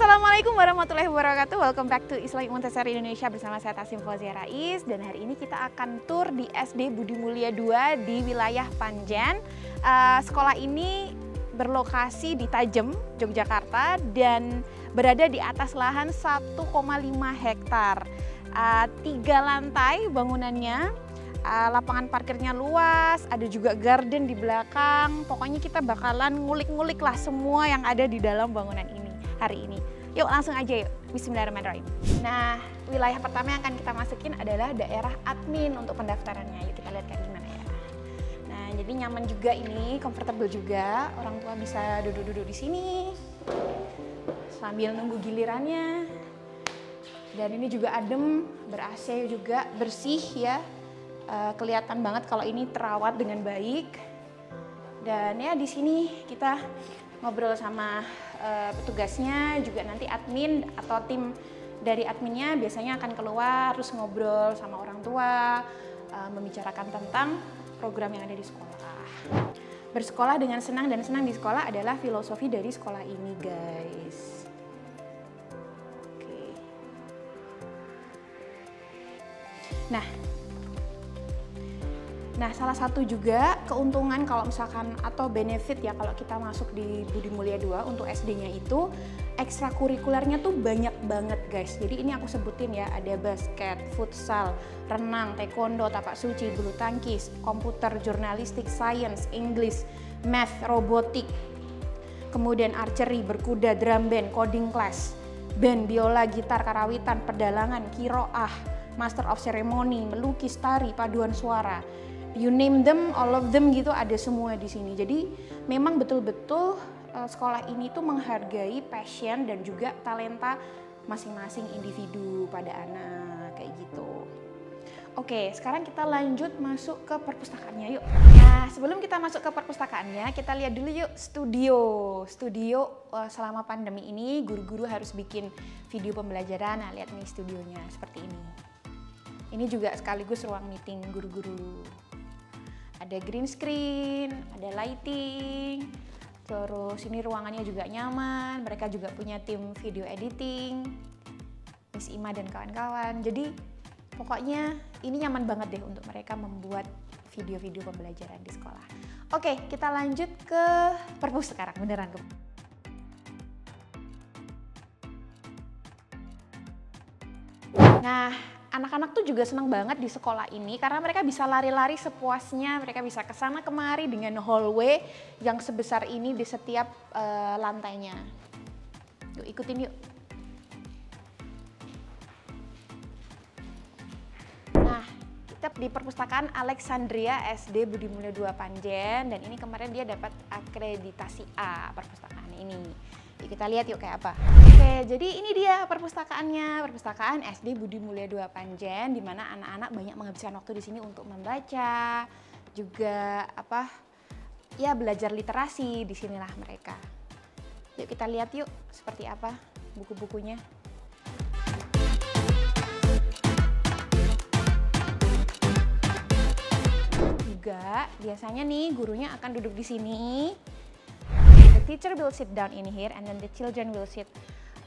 Assalamualaikum warahmatullahi wabarakatuh. Welcome back to Islamic Montessori Indonesia bersama saya Tassim Fauzia Rais. Dan hari ini kita akan tur di SD Budi Mulia 2 di wilayah Panjen. Sekolah ini berlokasi di Tajem, Yogyakarta dan berada di atas lahan 1,5 hektar. 3 lantai bangunannya, lapangan parkirnya luas, ada juga garden di belakang. Pokoknya kita bakalan ngulik-ngulik lah semua yang ada di dalam bangunan ini hari ini. Yuk langsung aja yuk, bismillahirrahmanirrahim. Nah, wilayah pertama yang akan kita masukin adalah daerah admin untuk pendaftarannya. Yuk kita lihat kayak gimana ya. Nah, jadi nyaman juga ini, comfortable juga. Orang tua bisa duduk-duduk di sini sambil nunggu gilirannya. Dan ini juga adem, ber-AC juga, bersih ya. Kelihatan banget kalau ini terawat dengan baik. Dan ya di sini kita ngobrol sama petugasnya, juga nanti admin atau tim dari adminnya biasanya akan keluar terus ngobrol sama orang tua, membicarakan tentang program yang ada di sekolah. Bersekolah dengan senang dan senang di sekolah adalah filosofi dari sekolah ini, guys. Oke. Nah, salah satu juga keuntungan kalau misalkan atau benefit ya kalau kita masuk di Budi Mulia 2 untuk SD-nya itu ekstrakurikulernya tuh banyak banget, guys. Jadi ini aku sebutin ya, ada basket, futsal, renang, taekwondo, tapak suci, bulu tangkis, komputer, jurnalistik, science, English, math, robotik, kemudian archery, berkuda, drum band, coding class, band, biola, gitar, karawitan, pedalangan, kiroah, master of ceremony, melukis, tari, paduan suara. You name them, all of them gitu, ada semua di sini. Jadi memang betul-betul sekolah ini tuh menghargai passion dan juga talenta masing-masing individu pada anak kayak gitu. Oke, sekarang kita lanjut masuk ke perpustakaannya yuk. Nah, sebelum kita masuk ke perpustakaannya, kita lihat dulu yuk studio. Selama pandemi ini guru-guru harus bikin video pembelajaran. Nah, lihat nih studionya seperti ini. Ini juga sekaligus ruang meeting guru-guru. Ada green screen, ada lighting, terus ini ruangannya juga nyaman. Mereka juga punya tim video editing, Miss Ima dan kawan-kawan. Jadi pokoknya ini nyaman banget deh untuk mereka membuat video-video pembelajaran di sekolah. Oke, kita lanjut ke perpus sekarang, beneran ke. Nah, anak-anak tuh juga senang banget di sekolah ini karena mereka bisa lari-lari sepuasnya, mereka bisa kesana kemari dengan hallway yang sebesar ini di setiap lantainya. Yuk ikutin yuk. Nah, kita di perpustakaan Alexandria SD Budi Mulia 2 Panjen, dan ini kemarin dia dapat akreditasi A perpustakaan ini. Yuk kita lihat yuk kayak apa. Oke, jadi ini dia perpustakaannya, perpustakaan SD Budi Mulia 2 Panjen, di mana anak-anak banyak menghabiskan waktu di sini untuk membaca, juga ya belajar literasi. Di sinilah mereka. Yuk kita lihat yuk seperti apa buku-bukunya. Juga biasanya nih gurunya akan duduk di sini. The teacher will sit down in here, and then the children will sit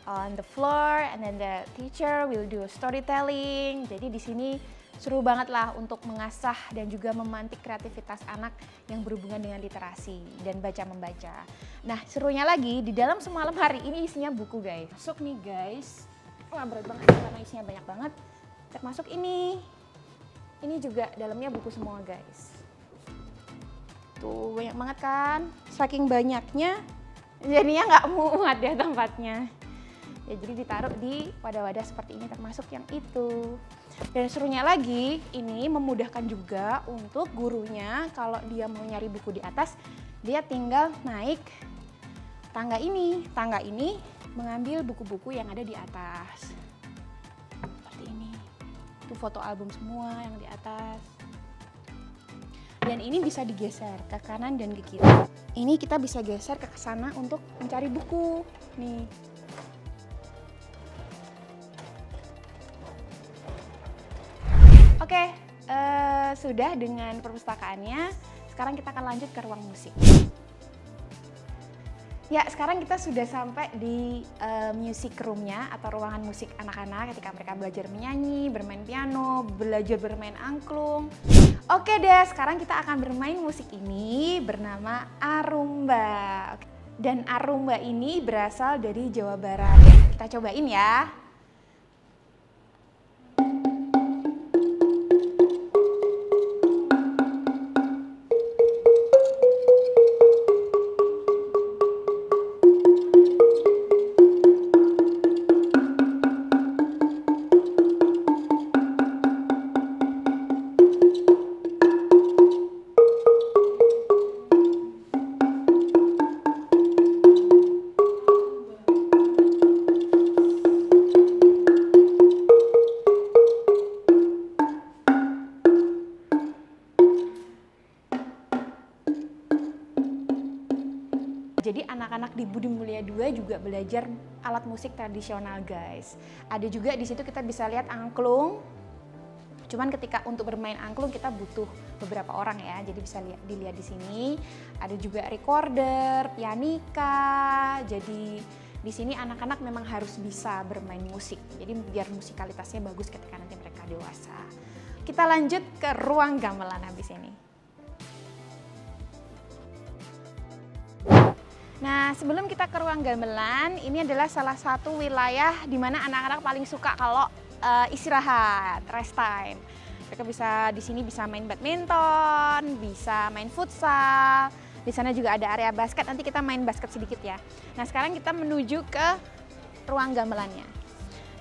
on the floor, and then the teacher will do storytelling. Jadi di sini seru banget lah untuk mengasah dan juga memantik kreativitas anak yang berhubungan dengan literasi dan baca-membaca. Nah, serunya lagi di dalam semua lemari ini isinya buku, guys. Masuk nih, guys. Wah, berat banget karena isinya banyak banget. Termasuk ini. Ini juga dalamnya buku semua, guys. Tuh, banyak banget kan? Saking banyaknya, jadinya nggak muat ya tempatnya. Ya, jadi ditaruh di wadah-wadah seperti ini, termasuk yang itu. Dan serunya lagi, ini memudahkan juga untuk gurunya kalau dia mau nyari buku di atas, dia tinggal naik tangga ini. Tangga ini mengambil buku-buku yang ada di atas. Seperti ini. Itu foto album semua yang di atas. Dan ini bisa digeser ke kanan dan ke kiri. Ini kita bisa geser ke sana untuk mencari buku. Nih. Oke, sudah dengan perpustakaannya. Sekarang kita akan lanjut ke ruang musik. Ya, sekarang kita sudah sampai di music room-nya atau ruangan musik anak-anak ketika mereka belajar menyanyi, bermain piano, belajar bermain angklung. Oke deh, sekarang kita akan bermain musik ini bernama Arumba. Dan Arumba ini berasal dari Jawa Barat. Kita cobain ya. Jadi anak-anak di Budi Mulia 2 juga belajar alat musik tradisional, guys. Ada juga di situ kita bisa lihat angklung. Cuman ketika untuk bermain angklung kita butuh beberapa orang ya. Jadi bisa dilihat di sini. Ada juga recorder, pianika. Jadi di sini anak-anak memang harus bisa bermain musik. Jadi biar musikalitasnya bagus ketika nanti mereka dewasa. Kita lanjut ke ruang gamelan habis ini. Nah, sebelum kita ke ruang gamelan, ini adalah salah satu wilayah di mana anak-anak paling suka kalau istirahat, rest time. Mereka bisa di sini bisa main badminton, bisa main futsal. Di sana juga ada area basket. Nanti kita main basket sedikit ya. Nah, sekarang kita menuju ke ruang gamelannya.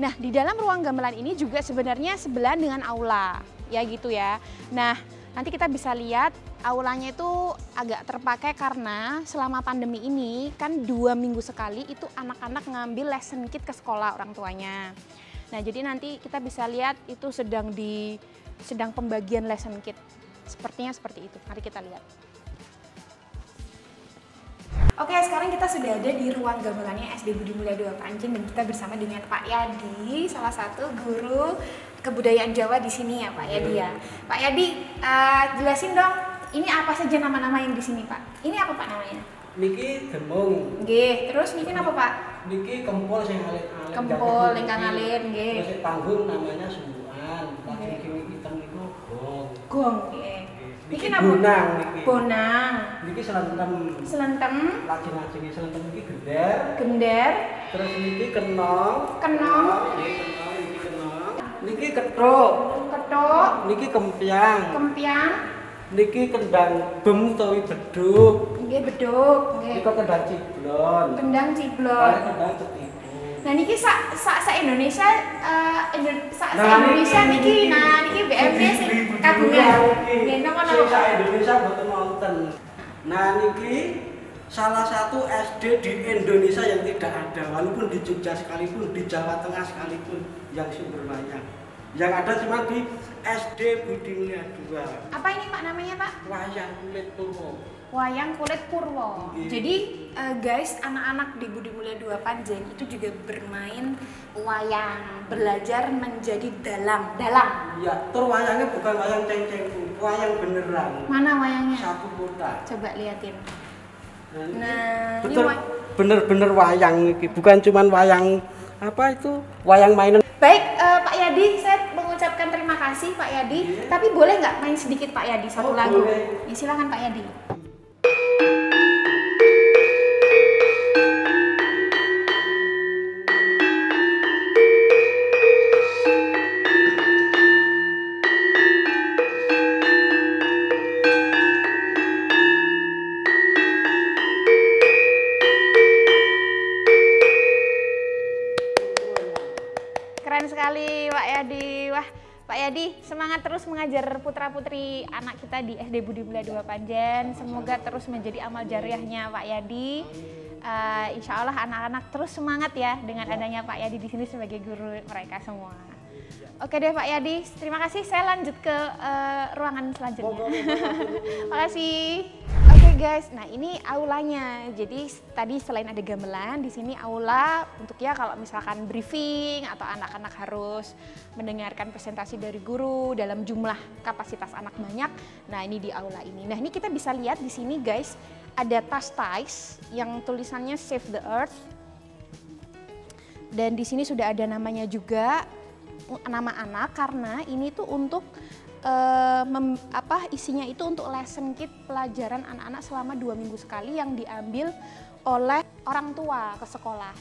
Nah, di dalam ruang gamelan ini juga sebenarnya sebelahan dengan aula, ya gitu ya. Nah, nanti kita bisa lihat aulanya itu agak terpakai karena selama pandemi ini kan 2 minggu sekali itu anak-anak ngambil lesson kit ke sekolah orang tuanya. Nah, jadi nanti kita bisa lihat itu sedang pembagian lesson kit. Sepertinya seperti itu. Mari kita lihat. Oke, sekarang kita sudah ada di ruang gamelannya SD Budi Mulia 2 Panjen dan kita bersama dengan Pak Yadi, salah satu guru kebudayaan Jawa di sini ya Pak Yadi ya. Pak Yadi, jelasin dong. Ini apa saja nama-nama yang di sini, Pak? Ini apa Pak namanya? Niki demung. Nggih, terus niki apa, Pak? Niki kempol sing alit-alit. Kempol ingkang alit, nggih. Terus panggung namanya sumbukan. Lagi hitam niku gong. Gong, nggih. Niki napa? bonang niki. Bonang. Niki selentem. Selentem. Lajeng-lajeng selentem niki gender. Gender. Terus niki kenong. Kenong. Niki kenong. Niki kethuk. Kethuk. Niki kempyang. Kempyang. Niki kendang bem utawi beduk. Nggih, beduk, nggih. Niki kendang ciblon. Kendang ciblon. Kendang cetipu. Nah niki sak Indonesia Indonesia niki BMD sing kagungan. Nggih, napa-napa. Sak Indonesia mboten wonten. Nah niki salah satu SD di Indonesia yang tidak ada, walaupun di Jogja sekalipun, di Jawa Tengah sekalipun yang sumber wayang. Yang ada cuma di SD Budi Mulia 2. Apa ini Pak namanya Pak? Wayang Kulit Purwo. Wayang Kulit Purwo. Jadi guys, anak-anak di Budi Mulia 2 Panjen itu juga bermain wayang, belajar menjadi dalang. Ya, tur wayangnya bukan wayang ceng-ceng, wayang beneran. Mana wayangnya? Satu kota. Coba liatin. Nah, ini bener-bener wayang iki, bukan cuman wayang apa itu, wayang mainan. Baik, Pak Yadi, saya mengucapkan terima kasih Pak Yadi. Tapi boleh nggak main sedikit Pak Yadi satu lagu? Boleh. Ya, silakan Pak Yadi. Keren sekali Pak Yadi. Wah, Pak Yadi semangat terus mengajar putra-putri anak kita di SD Budi Mulia 2 Panjen. Semoga terus menjadi amal jariahnya Pak Yadi. Insya Allah anak-anak terus semangat ya dengan adanya Pak Yadi di sini sebagai guru mereka semua. Oke deh Pak Yadi, terima kasih. Saya lanjut ke ruangan selanjutnya. Terima kasih. Oke guys, nah ini aulanya. Jadi tadi selain ada gamelan, di sini aula untuk ya kalau misalkan briefing atau anak-anak harus mendengarkan presentasi dari guru dalam jumlah kapasitas anak banyak. Nah ini di aula ini. Nah ini kita bisa lihat di sini guys, ada tas ties yang tulisannya Save the Earth. Dan di sini sudah ada namanya juga, nama anak, karena ini tuh untuk isinya itu untuk lesson kit pelajaran anak-anak selama 2 minggu sekali yang diambil oleh orang tua ke sekolah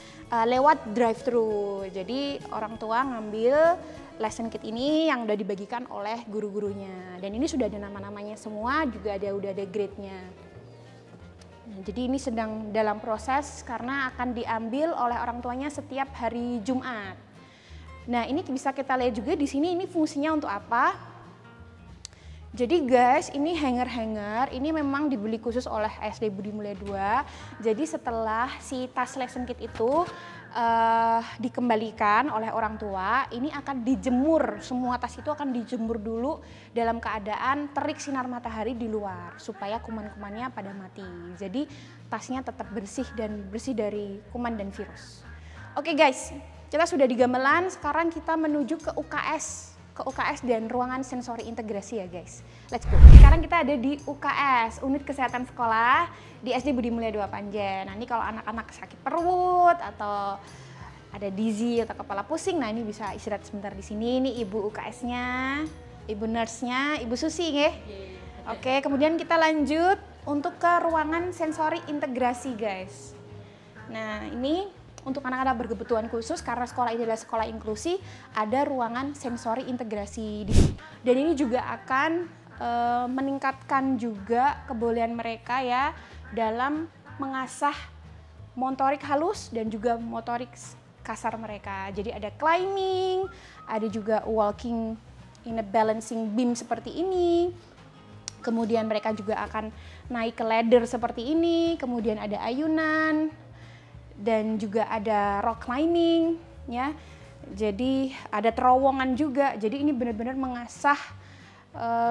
lewat drive-thru. Jadi orang tua ngambil lesson kit ini yang udah dibagikan oleh guru-gurunya. Dan ini sudah ada nama-namanya semua, juga udah ada grade-nya. Nah, jadi ini sedang dalam proses karena akan diambil oleh orang tuanya setiap hari Jumat. Nah, ini bisa kita lihat juga di sini ini fungsinya untuk apa? Jadi guys, ini hanger-hanger ini memang dibeli khusus oleh SD Budi Mulia 2. Jadi setelah si tas lesson kit itu dikembalikan oleh orang tua, ini akan dijemur. Semua tas itu akan dijemur dulu dalam keadaan terik sinar matahari di luar supaya kuman-kumannya pada mati. Jadi tasnya tetap bersih dan bersih dari kuman dan virus. Oke guys, kita sudah di gamelan, sekarang kita menuju ke UKS dan ruangan sensori integrasi ya guys. Let's go. Sekarang kita ada di UKS, Unit Kesehatan Sekolah di SD Budi Mulia 2 Panjen. Nah, ini kalau anak-anak sakit perut atau ada dizzy atau kepala pusing, nah ini bisa istirahat sebentar di sini. Ini ibu UKS-nya, ibu nurse-nya, Ibu Susi nggih. Oke, kemudian kita lanjut untuk ke ruangan sensori integrasi guys. Nah, ini untuk anak-anak berkebutuhan khusus, karena sekolah ini adalah sekolah inklusi, ada ruangan sensori integrasi. Dan ini juga akan meningkatkan juga kebolehan mereka ya dalam mengasah motorik halus dan juga motorik kasar mereka. Jadi ada climbing, ada juga walking in a balancing beam seperti ini. Kemudian mereka juga akan naik ke ladder seperti ini, kemudian ada ayunan, dan juga ada rock climbing ya. Jadi ada terowongan juga. Jadi ini benar-benar mengasah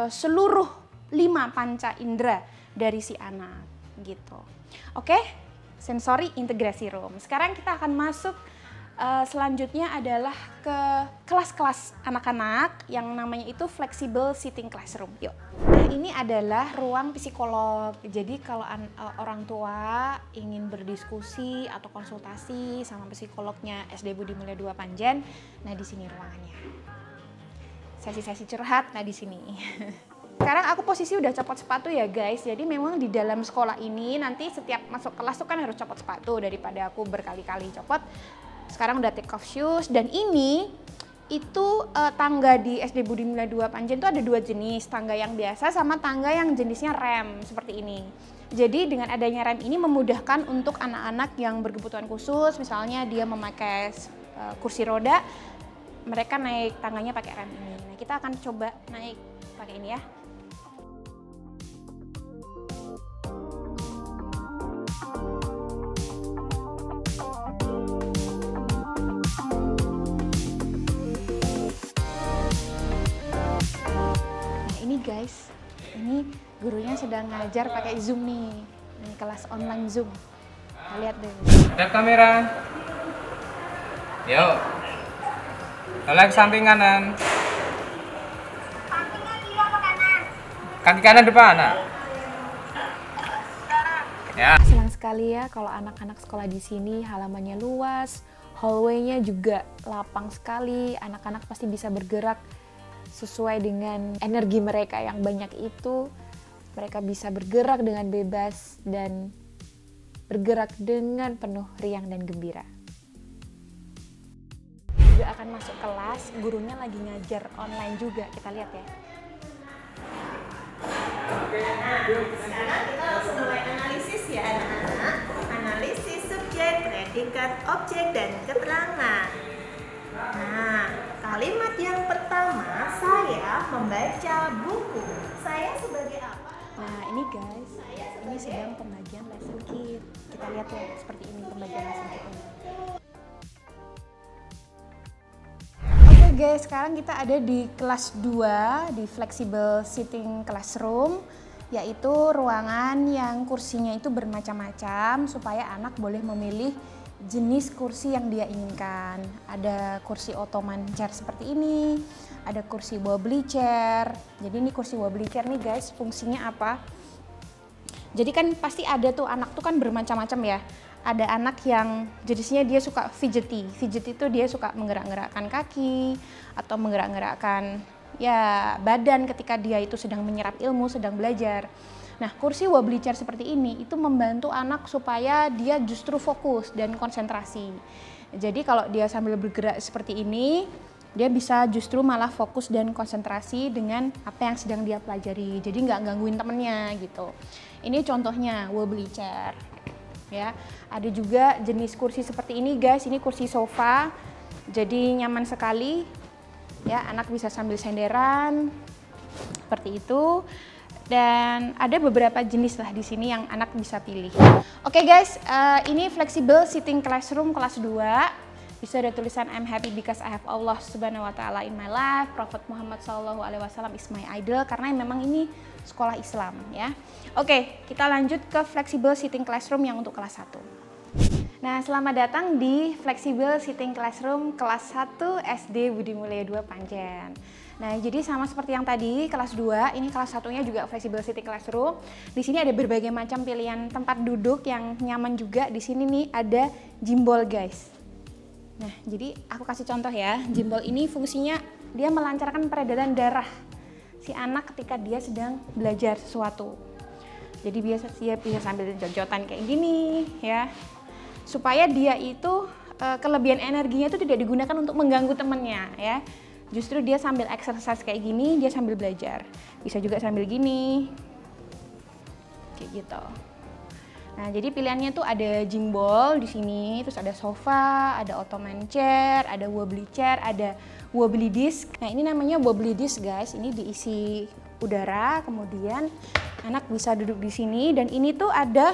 seluruh 5 panca indera dari si anak gitu. Oke, sensori integrasi room. Sekarang kita akan masuk selanjutnya adalah ke kelas-kelas anak-anak yang namanya itu flexible sitting classroom. Yuk. Nah, ini adalah ruang psikolog. Jadi kalau orang tua ingin berdiskusi atau konsultasi sama psikolognya SD Budi Mulia 2 Panjen, nah di sini ruangannya. Sesi-sesi curhat, nah di sini. Sekarang aku posisi udah copot sepatu ya guys. Jadi memang di dalam sekolah ini nanti setiap masuk kelas tuh kan harus copot sepatu daripada aku berkali-kali copot. Sekarang udah take off shoes, dan ini itu tangga di SD Budi Mulia 2 Panjen itu ada 2 jenis, tangga yang biasa sama tangga yang jenisnya rem seperti ini. Jadi dengan adanya rem ini memudahkan untuk anak-anak yang berkebutuhan khusus, misalnya dia memakai kursi roda, mereka naik tangganya pakai rem ini. Nah, kita akan coba naik pakai ini ya. Guys, ini gurunya sedang ngajar pakai Zoom nih. Ini kelas online Zoom. Kita lihat deh. Lihat kamera. Yuk. Tolak samping kanan. Sampingnya kiri apa kanan? Kaki kanan depan, nak. Ya. Senang sekali ya kalau anak-anak sekolah di sini, halamannya luas, hallway-nya juga lapang sekali. Anak-anak pasti bisa bergerak sesuai dengan energi mereka yang banyak itu. Mereka bisa bergerak dengan bebas dan bergerak dengan penuh riang dan gembira. Juga akan masuk kelas, gurunya lagi ngajar online juga, kita lihat ya. Sekarang kita langsung mulai analisis ya anak-anak. Analisis subjek, predikat, objek, dan keterangan. Nah, kalimat yang pertama, saya membaca buku. Saya sebagai apa? Nah ini guys, ini sedang pembagian lesson kit. Kita lihat ya, seperti ini pembagian lesson kitnya. Oke guys, sekarang kita ada di kelas 2, di flexible sitting classroom, yaitu ruangan yang kursinya itu bermacam-macam supaya anak boleh memilih jenis kursi yang dia inginkan. Ada kursi ottoman chair seperti ini, ada kursi wobbly chair. Jadi ini kursi wobbly chair nih guys, fungsinya apa? Jadi kan pasti ada tuh anak tuh kan bermacam-macam ya. Ada anak yang jenisnya dia suka fidgety. Fidgety itu dia suka menggerak-gerakkan kaki atau menggerak-gerakkan ya badan ketika dia itu sedang menyerap ilmu, sedang belajar. Nah, kursi wobbly chair seperti ini itu membantu anak supaya dia justru fokus dan konsentrasi. Jadi kalau dia sambil bergerak seperti ini, dia bisa justru malah fokus dan konsentrasi dengan apa yang sedang dia pelajari. Jadi nggak gangguin temennya gitu. Ini contohnya wobbly chair. Ya, ada juga jenis kursi seperti ini guys. Ini kursi sofa. Jadi nyaman sekali. Ya, anak bisa sambil senderan seperti itu. Dan ada beberapa jenis lah di sini yang anak bisa pilih. Oke guys, ini flexible sitting classroom kelas 2. Bisa ada tulisan I'm happy because I have Allah Subhanahu wa taala in my life. Prophet Muhammad sallallahu alaihi wasallam is my idol, karena memang ini sekolah Islam ya. Oke, kita lanjut ke flexible sitting classroom yang untuk kelas 1. Nah, selamat datang di flexible sitting classroom kelas 1 SD Budi Mulya 2 Panjen. Nah, jadi sama seperti yang tadi, kelas 2, ini kelas 1-nya juga flexible sitting classroom. Di sini ada berbagai macam pilihan tempat duduk yang nyaman juga. Di sini nih ada gimbal, guys. Nah, jadi aku kasih contoh ya. Gimbal ini fungsinya dia melancarkan peredaran darah si anak ketika dia sedang belajar sesuatu. Jadi biasa dia bisa sambil jojotan kayak gini ya. Supaya dia itu kelebihan energinya itu tidak digunakan untuk mengganggu temannya ya. Justru dia sambil exercise kayak gini, dia sambil belajar. Bisa juga sambil gini, kayak gitu. Nah, jadi pilihannya tuh ada gimbal di sini, terus ada sofa, ada ottoman chair, ada wobbly chair, ada wobbly disc. Nah, ini namanya wobbly disc guys. Ini diisi udara, kemudian anak bisa duduk di sini dan ini tuh ada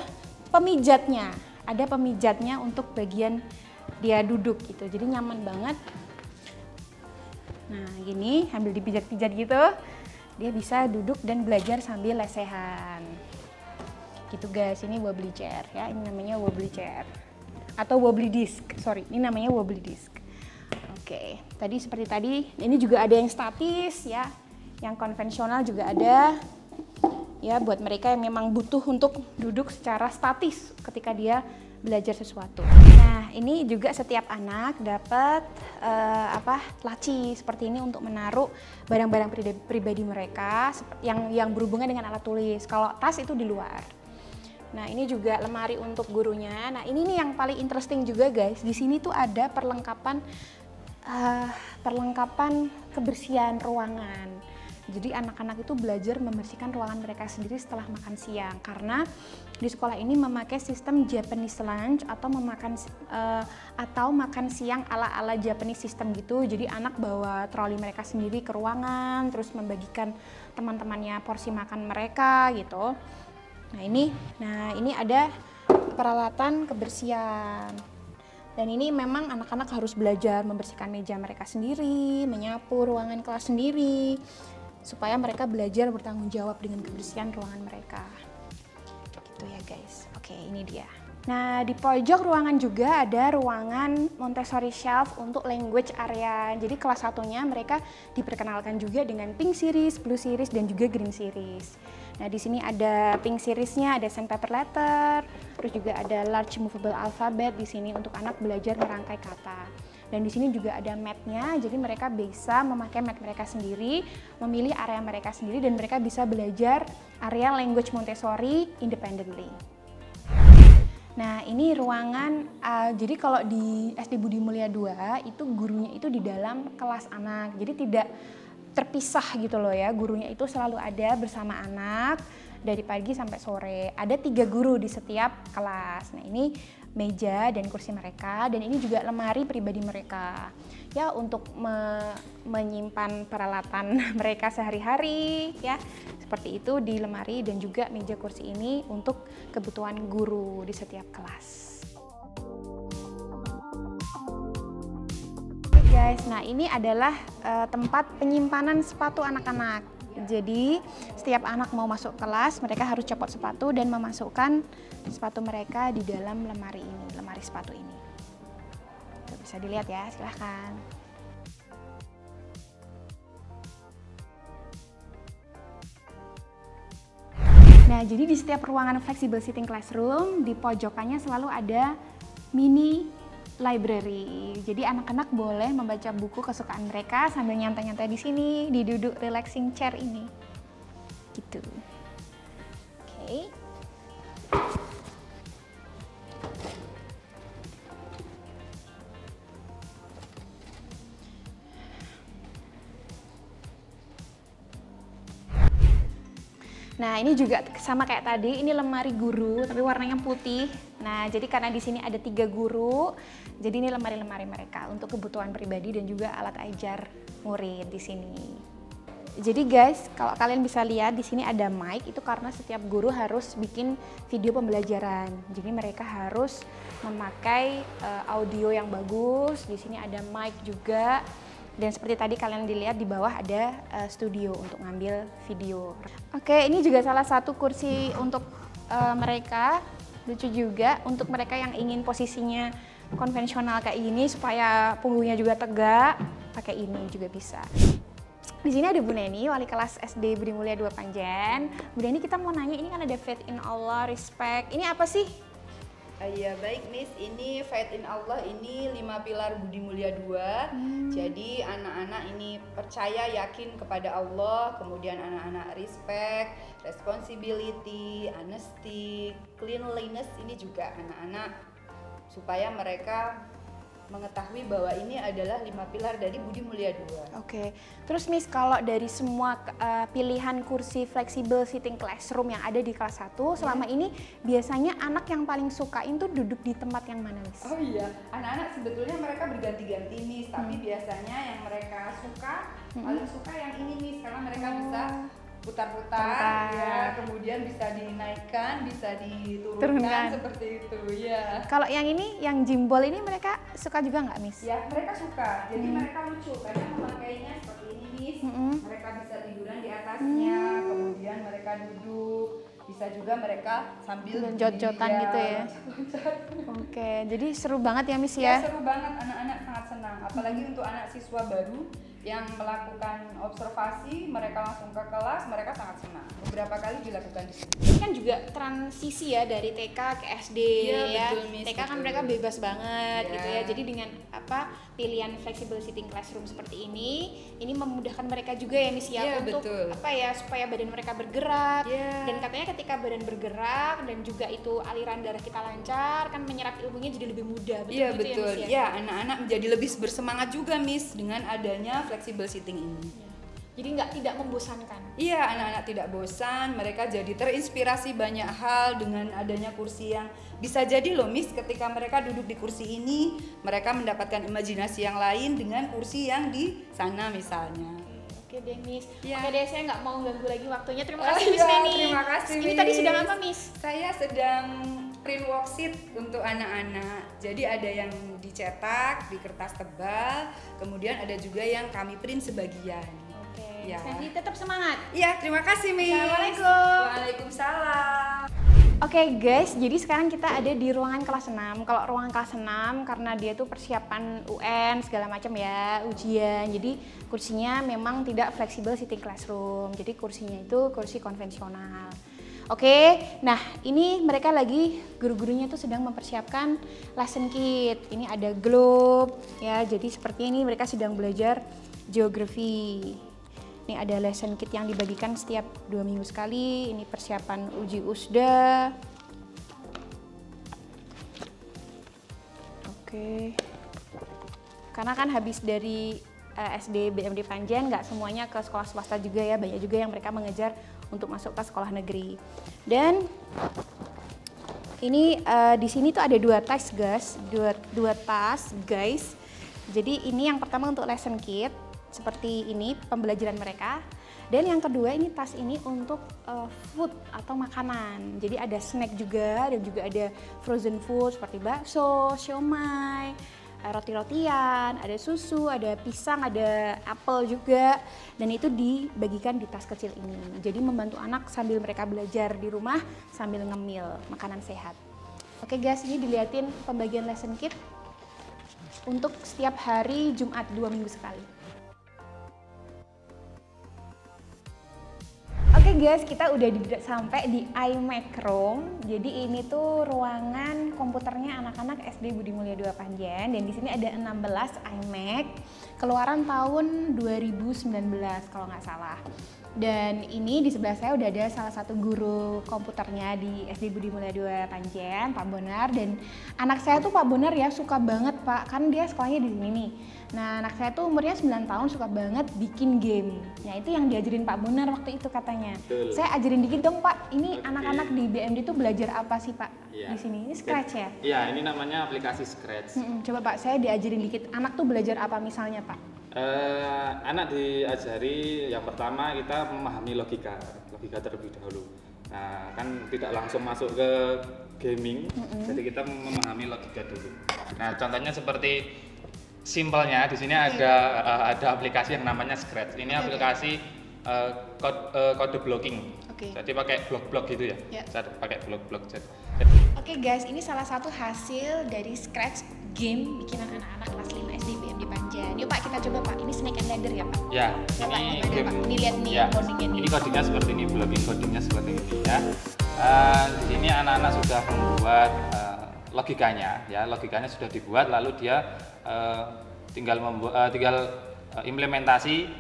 pemijatnya. Ada pemijatnya untuk bagian dia duduk gitu. Jadi nyaman banget. Nah, gini sambil dipijat-pijat gitu, dia bisa duduk dan belajar sambil lesehan. Gitu guys, ini wobbly chair ya, ini namanya wobbly chair. Atau wobbly disc, sorry, ini namanya wobbly disc. Oke, tadi seperti tadi, ini juga ada yang statis ya, yang konvensional juga ada. Ya, buat mereka yang memang butuh untuk duduk secara statis ketika dia belajar sesuatu. Nah, ini juga setiap anak dapat laci seperti ini untuk menaruh barang-barang pribadi mereka yang berhubungan dengan alat tulis. Kalau tas itu di luar. Nah, ini juga lemari untuk gurunya. Nah, ini nih yang paling interesting juga guys. Di sini tuh ada perlengkapan kebersihan ruangan. Jadi anak-anak itu belajar membersihkan ruangan mereka sendiri setelah makan siang, karena di sekolah ini memakai sistem Japanese lunch atau makan siang ala-ala Japanese system gitu. Jadi anak bawa troli mereka sendiri ke ruangan, terus membagikan teman-temannya porsi makan mereka gitu. Nah ini ada peralatan kebersihan. Dan ini memang anak-anak harus belajar membersihkan meja mereka sendiri, menyapu ruangan kelas sendiri, supaya mereka belajar bertanggung jawab dengan kebersihan ruangan mereka. Gitu ya guys. Oke, ini dia. Nah, di pojok ruangan juga ada ruangan Montessori shelf untuk language area. Jadi kelas 1-nya mereka diperkenalkan juga dengan pink series, blue series, dan juga green series. Nah, di sini ada pink seriesnya, ada sandpaper letter, terus juga ada large movable alphabet di sini untuk anak belajar merangkai kata. Dan di sini juga ada mat-nya, jadi mereka bisa memakai mat mereka sendiri, memilih area mereka sendiri, dan mereka bisa belajar area language Montessori independently. Nah, ini ruangan, jadi kalau di SD Budi Mulya 2 itu gurunya itu di dalam kelas anak, jadi tidak terpisah gitu loh ya, gurunya itu selalu ada bersama anak dari pagi sampai sore. Ada 3 guru di setiap kelas. Nah, ini meja dan kursi mereka, dan ini juga lemari pribadi mereka ya, untuk menyimpan peralatan mereka sehari-hari ya, seperti itu di lemari, dan juga meja kursi ini untuk kebutuhan guru di setiap kelas. Guys, nah ini adalah tempat penyimpanan sepatu anak-anak. Jadi setiap anak mau masuk kelas, mereka harus copot sepatu dan memasukkan sepatu mereka di dalam lemari ini, lemari sepatu ini. Tuh, bisa dilihat ya, silahkan. Nah, jadi di setiap ruangan flexible sitting classroom, di pojokannya selalu ada mini library. Jadi anak-anak boleh membaca buku kesukaan mereka sambil nyantai-nyantai di sini, di duduk relaxing chair ini. Gitu. Oke. Nah, ini juga sama kayak tadi, ini lemari guru tapi warnanya putih. Nah, jadi karena di sini ada 3 guru, jadi ini lemari-lemari mereka untuk kebutuhan pribadi dan juga alat ajar murid di sini. Jadi guys, kalau kalian bisa lihat di sini ada mic, itu karena setiap guru harus bikin video pembelajaran. Jadi mereka harus memakai audio yang bagus. Di sini ada mic juga. Dan seperti tadi kalian dilihat di bawah ada studio untuk ngambil video. Oke, ini juga salah satu kursi untuk mereka. Lucu juga untuk mereka yang ingin posisinya konvensional kayak gini supaya punggungnya juga tegak, pakai ini juga bisa. Di sini ada Bu Neni, wali kelas SD Budi Mulia 2 Panjen. Bu Neni, kita mau nanya, ini kan ada faith in Allah, respect. Ini apa sih? Iya baik Miss, ini Faith in Allah ini 5 pilar Budi Mulia 2. Jadi anak-anak ini percaya, yakin kepada Allah, kemudian anak-anak respect, responsibility, honesty, cleanliness, ini juga anak-anak supaya mereka mengetahui bahwa ini adalah 5 pilar dari Budi Mulia 2. Oke, terus Miss, kalau dari semua pilihan kursi flexible sitting classroom yang ada di kelas 1 selama ini, biasanya anak yang paling sukain tuh duduk di tempat yang mana, Miss? Oh iya, anak-anak sebetulnya mereka berganti-ganti Miss, tapi biasanya yang mereka suka, paling suka yang ini Miss, karena mereka bisa putar-putar, ya, kemudian bisa dinaikkan, bisa diturunkan, seperti itu, ya. Kalau yang ini, yang jimbol ini mereka suka juga nggak, Miss? Ya, mereka suka. Jadi mereka lucu, karena memakainya seperti ini, Miss. Mereka bisa tiduran di atasnya, kemudian mereka duduk. Bisa juga mereka sambil jot-jotan gitu ya. Oke, jadi seru banget ya, Miss ya? Ya, seru banget, anak-anak sangat senang. Apalagi untuk anak siswa baru yang melakukan observasi, mereka langsung ke kelas, mereka sangat senang. Beberapa kali dilakukan di sini. Ini kan juga transisi ya dari TK ke SD ya. Betul, Miss, TK kan betul. mereka bebas banget gitu ya. Ya. Jadi dengan pilihan flexible sitting classroom seperti ini memudahkan mereka juga ya, Miss ya, Ya, untuk betul. supaya badan mereka bergerak. Ya. Dan katanya ketika badan bergerak dan juga itu aliran darah kita lancar, kan menyerap ilmunya jadi lebih mudah. Iya gitu betul. ya, Miss ya? Ya, anak-anak menjadi lebih bersemangat juga Miss dengan adanya flexible sitting ini. Jadi tidak membosankan. Iya, anak-anak tidak bosan, mereka jadi terinspirasi banyak hal dengan adanya kursi yang bisa jadi loh Miss, ketika mereka duduk di kursi ini, mereka mendapatkan imajinasi yang lain dengan kursi yang di sana misalnya. Oke deh, Miss. Ya. Oke deh, saya nggak mau ganggu lagi waktunya. Terima kasih, Miss iya, Neni. terima kasih, Ini tadi Miss. sedang apa, Miss? Saya sedang print worksheet untuk anak-anak. Jadi ada yang dicetak di kertas tebal, kemudian ada juga yang kami print sebagian. Oke, Ya. Miss Neni tetap semangat. Iya, terima kasih Miss. Assalamualaikum. Waalaikumsalam. Oke guys, jadi sekarang kita ada di ruangan kelas 6. Kalau ruangan kelas 6 karena dia tuh persiapan UN segala macam ya, ujian. Jadi kursinya memang tidak flexible sitting classroom. Jadi kursinya itu kursi konvensional. Oke, nah ini mereka lagi guru-gurunya tuh sedang mempersiapkan lesson kit. Ini ada globe ya. Jadi seperti ini mereka sedang belajar geografi. Ini ada lesson kit yang dibagikan setiap 2 minggu sekali. Ini persiapan uji USDA. Oke. Karena kan habis dari SD BMD Panjen, nggak semuanya ke sekolah swasta juga ya. Banyak juga yang mereka mengejar untuk masuk ke sekolah negeri. Dan ini di sini tuh ada 2 tas guys, dua tas guys. Jadi ini yang pertama untuk lesson kit. Seperti ini pembelajaran mereka, dan yang kedua ini tas ini untuk food atau makanan. Jadi ada snack juga dan juga ada frozen food seperti bakso, siomay, roti-rotian, ada susu, ada pisang, ada apel juga, dan itu dibagikan di tas kecil ini. Jadi membantu anak sambil mereka belajar di rumah sambil ngemil makanan sehat. Oke guys, ini dilihatin pembagian lesson kit untuk setiap hari Jumat 2 minggu sekali. Oke Oke guys, kita udah sampai di iMac Room. Jadi ini tuh ruangan komputernya anak-anak SD Budi Mulia 2 Panjen, dan di sini ada 16 iMac keluaran tahun 2019 kalau nggak salah. Dan ini di sebelah saya udah ada salah satu guru komputernya di SD Budi Mulia 2 Panjen, Pak Bonar. Dan anak saya tuh Pak Bonar ya suka banget Pak, kan dia sekolahnya di sini nih. Nah anak saya tuh umurnya 9 tahun suka banget bikin game. Nah itu yang diajarin Pak Bonar waktu itu katanya. Betul. Saya ajarin dikit dong Pak, ini Oke. anak-anak di BMD tuh belajar apa sih Pak Iya. di sini? Ini Scratch ya? Iya, ini namanya aplikasi Scratch. Coba Pak, saya diajarin dikit, anak tuh belajar apa misalnya Pak? Anak diajari yang pertama kita memahami logika terlebih dahulu. Nah, kan tidak langsung masuk ke gaming, jadi kita memahami logika dulu. Nah, contohnya seperti simpelnya di sini ada aplikasi yang namanya Scratch. Ini aplikasi kode blocking. Oke. Jadi pakai blok-blok gitu ya. Ya. Saya pakai blok-blok. Oke guys, ini salah satu hasil dari Scratch game bikinan anak-anak kelas 5 SD BMD Panjen. Yuk Pak, kita coba Pak, ini Snake and Ladder ya Pak? Ya, Coba ini gimana, game. Pak? Ini lihat nih Ya, codingnya nih. ini codingnya seperti ini, blocking codingnya seperti ini ya. Di sini anak-anak sudah membuat logikanya, ya logikanya sudah dibuat, lalu dia tinggal implementasi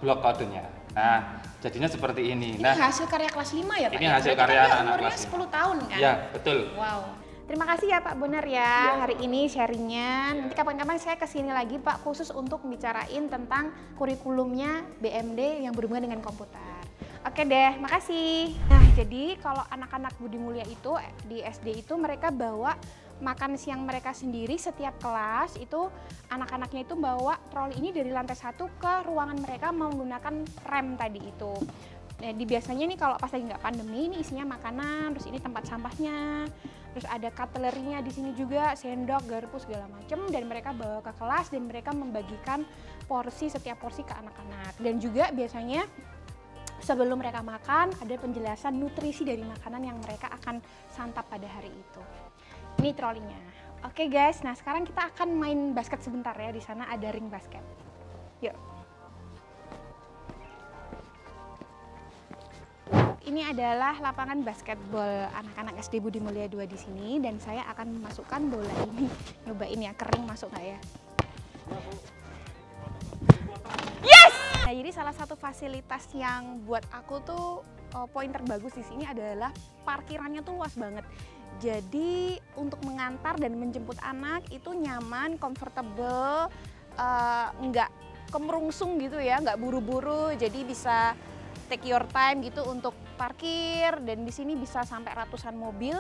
blok kodenya. Nah, jadinya seperti ini. Ini Nah, hasil karya kelas 5 ya Pak? ini ya? hasil Berarti karya kan dia anak-anak umurnya kelas 10 tahun kan? ya betul. Wow. Terima kasih ya Pak Bonar ya hari ini sharingnya. Nanti kapan-kapan saya kesini lagi Pak khusus untuk bicarain tentang kurikulumnya BMD yang berhubungan dengan komputer. Oke deh, makasih. Nah jadi kalau anak-anak Budi Mulia itu di SD itu mereka bawa makan siang mereka sendiri setiap kelas. Itu anak-anaknya itu bawa troli ini dari lantai 1 ke ruangan mereka menggunakan rem tadi itu. Nah, biasanya nih kalau pas lagi nggak pandemi ini isinya makanan, terus ini tempat sampahnya, terus ada cutlery-nya di sini juga, sendok, garpu segala macem, dan mereka bawa ke kelas dan mereka membagikan setiap porsi ke anak-anak. Dan juga biasanya sebelum mereka makan ada penjelasan nutrisi dari makanan yang mereka akan santap pada hari itu. Ini trolinya. Oke guys, nah sekarang kita akan main basket sebentar ya, di sana ada ring basket. Yuk. Ini adalah lapangan basketball anak-anak SD Budi Mulia 2 di sini, dan saya akan memasukkan bola ini. Nyobain ya, kering masuk nggak ya? Yes! Nah, jadi salah satu fasilitas yang buat aku tuh poin terbagus di sini adalah parkirannya tuh luas banget. Jadi untuk mengantar dan menjemput anak itu nyaman, comfortable, nggak kemerungsung gitu ya, nggak buru-buru, jadi bisa take your time gitu untuk parkir, dan di sini bisa sampai ratusan mobil.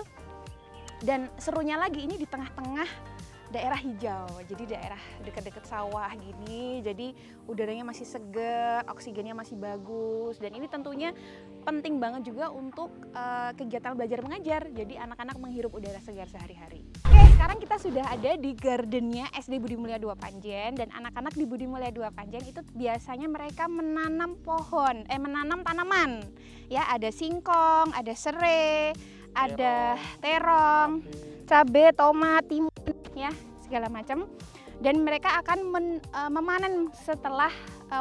Dan serunya lagi ini di tengah-tengah daerah hijau, jadi daerah dekat-dekat sawah gini, jadi udaranya masih segar, oksigennya masih bagus, dan ini tentunya penting banget juga untuk kegiatan belajar mengajar, jadi anak-anak menghirup udara segar sehari-hari. Oke, sekarang kita sudah ada di gardennya SD Budi Mulia 2 Panjen, dan anak-anak di Budi Mulia 2 Panjen itu biasanya mereka menanam menanam tanaman, ya ada singkong, ada serai, ada terong, cabai, tomat, timun, ya segala macam, dan mereka akan memanen setelah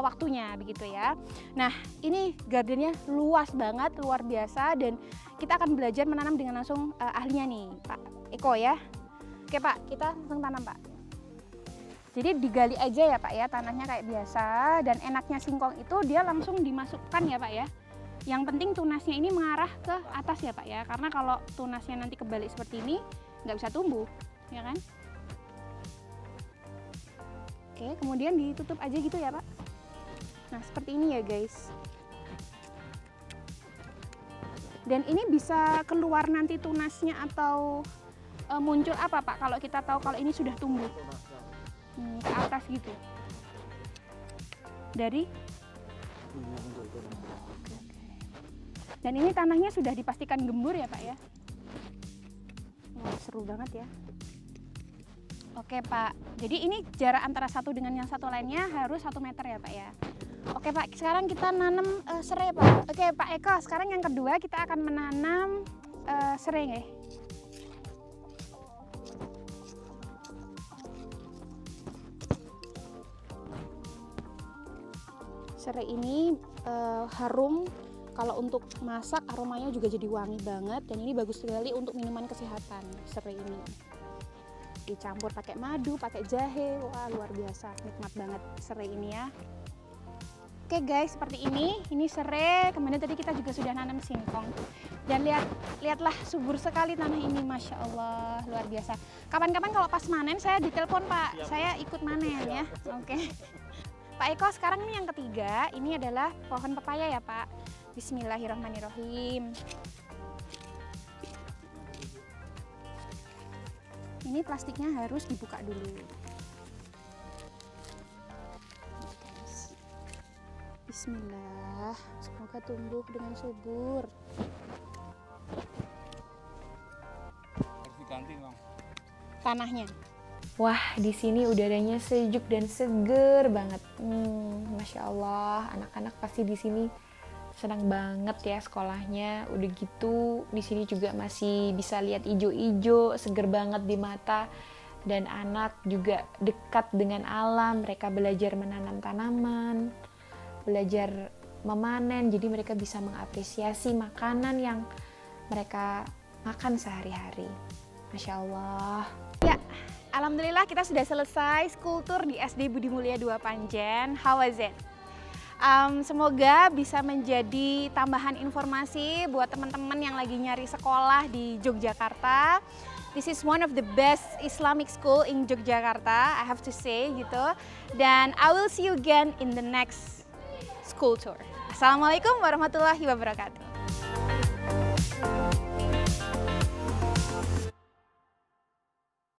waktunya begitu ya. Nah ini gardennya luas banget, luar biasa, dan kita akan belajar menanam dengan langsung ahlinya nih Pak Eko ya. Oke Pak, kita langsung tanam Pak. Jadi digali aja ya Pak ya, tanahnya kayak biasa, dan enaknya singkong itu dia langsung dimasukkan ya Pak ya. Yang penting tunasnya ini mengarah ke atas ya Pak ya, karena kalau tunasnya nanti kebalik seperti ini nggak bisa tumbuh, ya kan? Oke, kemudian ditutup aja gitu ya Pak. Nah seperti ini ya guys. Dan ini bisa keluar nanti tunasnya atau muncul apa Pak kalau kita tahu kalau ini sudah tumbuh ke atas gitu. Dari dan ini tanahnya sudah dipastikan gembur ya Pak ya. Wah, seru banget ya. Oke Pak, jadi ini jarak antara satu dengan yang satu lainnya harus 1 meter ya Pak ya. Oke Pak, sekarang kita nanam serai Pak. Oke Pak Eko, sekarang yang kedua kita akan menanam serai ya. Serai ini harum Kalau untuk masak aromanya juga jadi wangi banget, dan ini bagus sekali untuk minuman kesehatan, serai ini. Dicampur pakai madu, pakai jahe, wah luar biasa, nikmat banget serai ini ya. Oke guys, seperti ini serai. Kemudian tadi kita juga sudah nanam singkong. Dan lihatlah subur sekali tanah ini, Masya Allah, luar biasa. Kapan-kapan kalau pas manen saya ditelepon Pak, saya ikut manen ya. Oke. Pak Eko, sekarang ini yang ketiga, ini adalah pohon pepaya ya Pak. Bismillahirrahmanirrahim. Ini plastiknya harus dibuka dulu. Bismillah, semoga tumbuh dengan subur. Harus diganti, Bang. Tanahnya. Wah, di sini udaranya sejuk dan seger banget. Masya Allah, anak-anak pasti di sini senang banget ya sekolahnya. Udah gitu, di sini juga masih bisa lihat ijo-ijo, seger banget di mata. Dan anak juga dekat dengan alam. Mereka belajar menanam tanaman, belajar memanen. Jadi mereka bisa mengapresiasi makanan yang mereka makan sehari-hari. Masya Allah. Ya, alhamdulillah kita sudah selesai kultur di SD Budi Mulia 2 Panjen. How was it? Semoga bisa menjadi tambahan informasi buat teman-teman yang lagi nyari sekolah di Yogyakarta. This is one of the best Islamic school in Yogyakarta, I have to say gitu. Dan I will see you again in the next school tour. Assalamualaikum warahmatullahi wabarakatuh.